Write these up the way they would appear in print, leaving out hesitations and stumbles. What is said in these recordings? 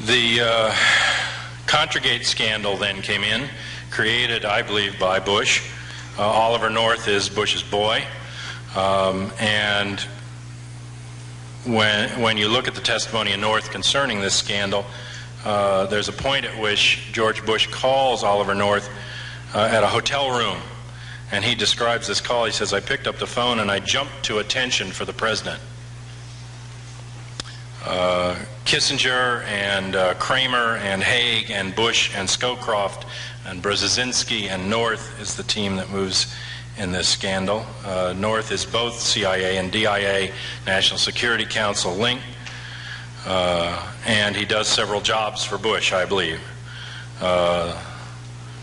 The Contragate scandal then came in, created, I believe, by Bush. Oliver North is Bush's boy, and when you look at the testimony of North concerning this scandal, there's a point at which George Bush calls Oliver North at a hotel room, and he describes this call. He says, "I picked up the phone and I jumped to attention for the president." Kissinger and Kramer and Haig and Bush and Scowcroft and Brzezinski and North is the team that moves in this scandal. North is both CIA and DIA, National Security Council link, and he does several jobs for Bush, I believe.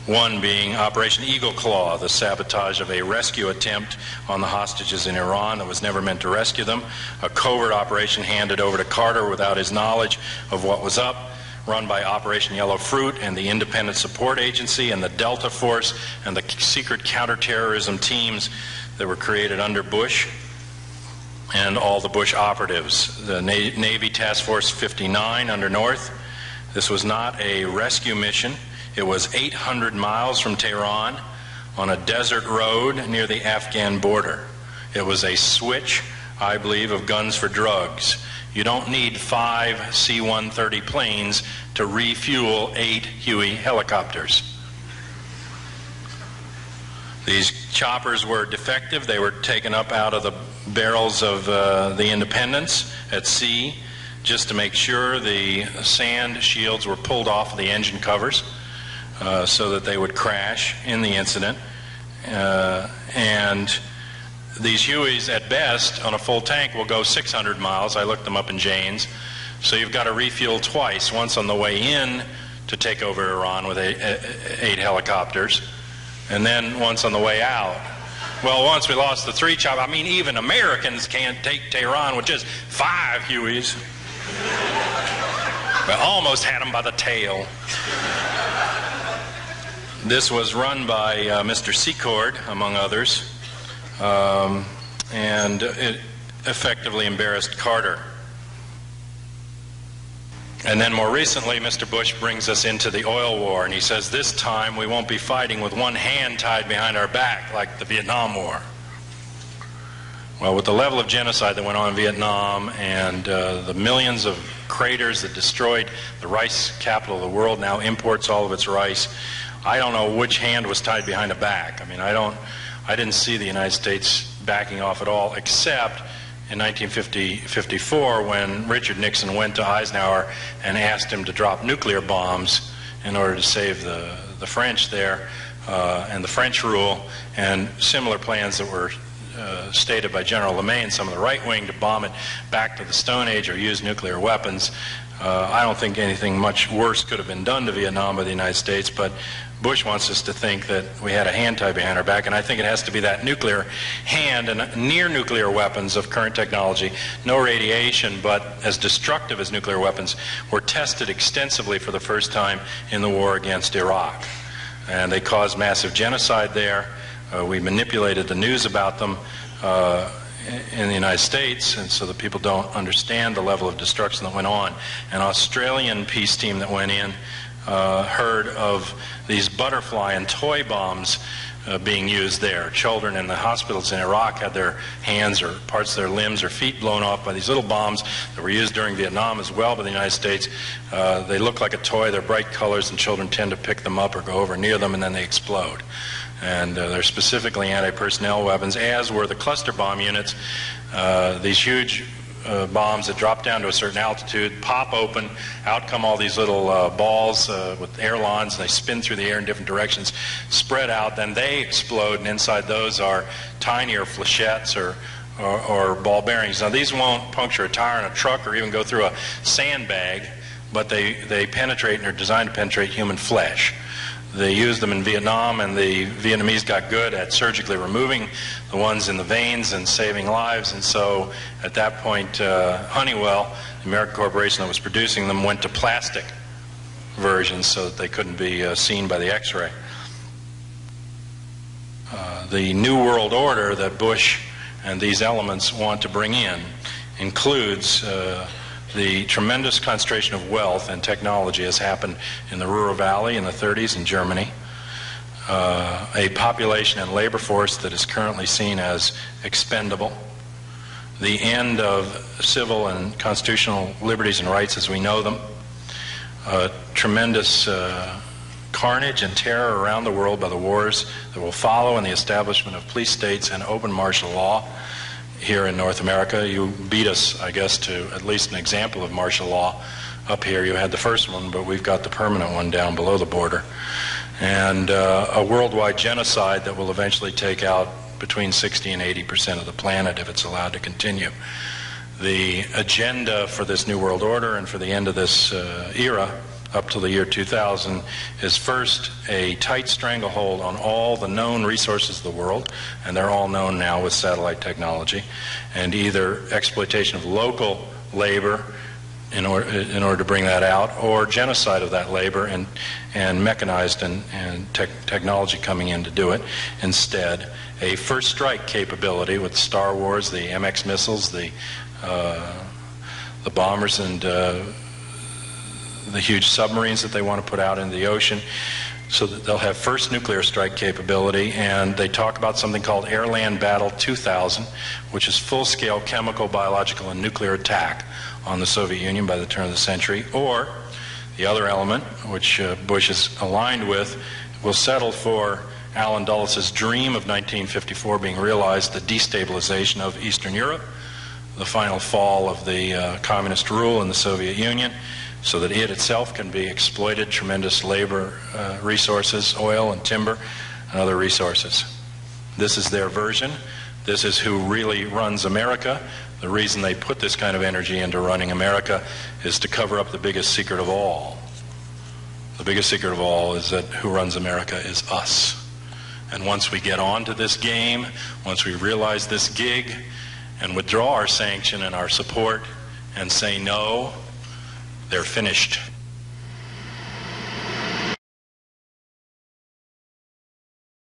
One being Operation Eagle Claw, the sabotage of a rescue attempt on the hostages in Iran that was never meant to rescue them, a covert operation handed over to Carter without his knowledge of what was up, run by Operation Yellow Fruit and the Independent Support Agency and the Delta Force and the secret counterterrorism teams that were created under Bush and all the Bush operatives. The Navy Task Force 59 under North. This was not a rescue mission. It was 800 miles from Tehran on a desert road near the Afghan border. It was a switch, I believe, of guns for drugs. You don't need 5 C-130 planes to refuel 8 Huey helicopters. These choppers were defective. They were taken up out of the barrels of the Independence at sea just to make sure the sand shields were pulled off of the engine covers so that they would crash in the incident. And these Hueys, at best, on a full tank, will go 600 miles. I looked them up in Jane's. So you've got to refuel twice, once on the way in to take over Iran with 8 helicopters, and then once on the way out. Well, once we lost the 3 chop, I mean, even Americans can't take Tehran with just 5 Hueys. We almost had them by the tail. This was run by Mr. Secord, among others, and it effectively embarrassed Carter. And then more recently, Mr. Bush brings us into the oil war, and he says this time we won't be fighting with one hand tied behind our back like the Vietnam War. Well, with the level of genocide that went on in Vietnam and the millions of craters that destroyed the rice capital of the world, now imports all of its rice, I don't know which hand was tied behind the back. I mean, I didn't see the United States backing off at all, except in 1954 when Richard Nixon went to Eisenhower and asked him to drop nuclear bombs in order to save the French there and the French rule, and similar plans that were stated by General LeMay and some of the right wing to bomb it back to the Stone Age or use nuclear weapons. I don't think anything much worse could have been done to Vietnam by the United States, but Bush wants us to think that we had a hand tied behind our back, and I think it has to be that nuclear hand. And near nuclear weapons of current technology, no radiation, but as destructive as nuclear weapons, were tested extensively for the first time in the war against Iraq. And they caused massive genocide there. We manipulated the news about them in the United States, and so that people don't understand the level of destruction that went on. An Australian peace team that went in heard of these butterfly and toy bombs being used there. Children in the hospitals in Iraq had their hands or parts of their limbs or feet blown off by these little bombs that were used during Vietnam as well by the United States. They look like a toy, they're bright colors, and children tend to pick them up or go over near them, and then they explode. And they're specifically anti-personnel weapons, as were the cluster bomb units. These huge bombs that drop down to a certain altitude, pop open, out come all these little balls with airlines, and they spin through the air in different directions, spread out, then they explode, and inside those are tinier flechettes or ball bearings. Now these won't puncture a tire in a truck or even go through a sandbag, but they penetrate and are designed to penetrate human flesh. They used them in Vietnam, and the Vietnamese got good at surgically removing the ones in the veins and saving lives. And so at that point, Honeywell, the American corporation that was producing them, went to plastic versions so that they couldn't be seen by the X-ray. The New World Order that Bush and these elements want to bring in includes the tremendous concentration of wealth and technology has happened in the Ruhr Valley in the 30s in Germany. A population and labor force that is currently seen as expendable. The end of civil and constitutional liberties and rights as we know them. Tremendous carnage and terror around the world by the wars that will follow, and the establishment of police states and open martial law here in North America. You beat us, I guess, to at least an example of martial law up here. You had the first one, but we've got the permanent one down below the border. And a worldwide genocide that will eventually take out between 60 and 80% of the planet if it's allowed to continue. The agenda for this New World Order and for the end of this era up to the year 2000 is first a tight stranglehold on all the known resources of the world, and they're all known now with satellite technology, and either exploitation of local labor in order to bring that out, or genocide of that labor and mechanized and technology coming in to do it. Instead, a first strike capability with Star Wars, the MX missiles, the bombers, and the huge submarines that they want to put out into the ocean, so that they'll have first nuclear strike capability. And they talk about something called Airland Battle 2000, which is full-scale chemical, biological, and nuclear attack on the Soviet Union by the turn of the century. Or the other element, which Bush is aligned with, will settle for Alan Dulles' dream of 1954 being realized, the destabilization of Eastern Europe, the final fall of the communist rule in the Soviet Union, so that it itself can be exploited, tremendous labor resources, oil and timber and other resources. This is their version. This is who really runs America. The reason they put this kind of energy into running America is to cover up the biggest secret of all. The biggest secret of all is that who runs America is us. And once we get onto this game, once we realize this gig and withdraw our sanction and our support and say no, they're finished.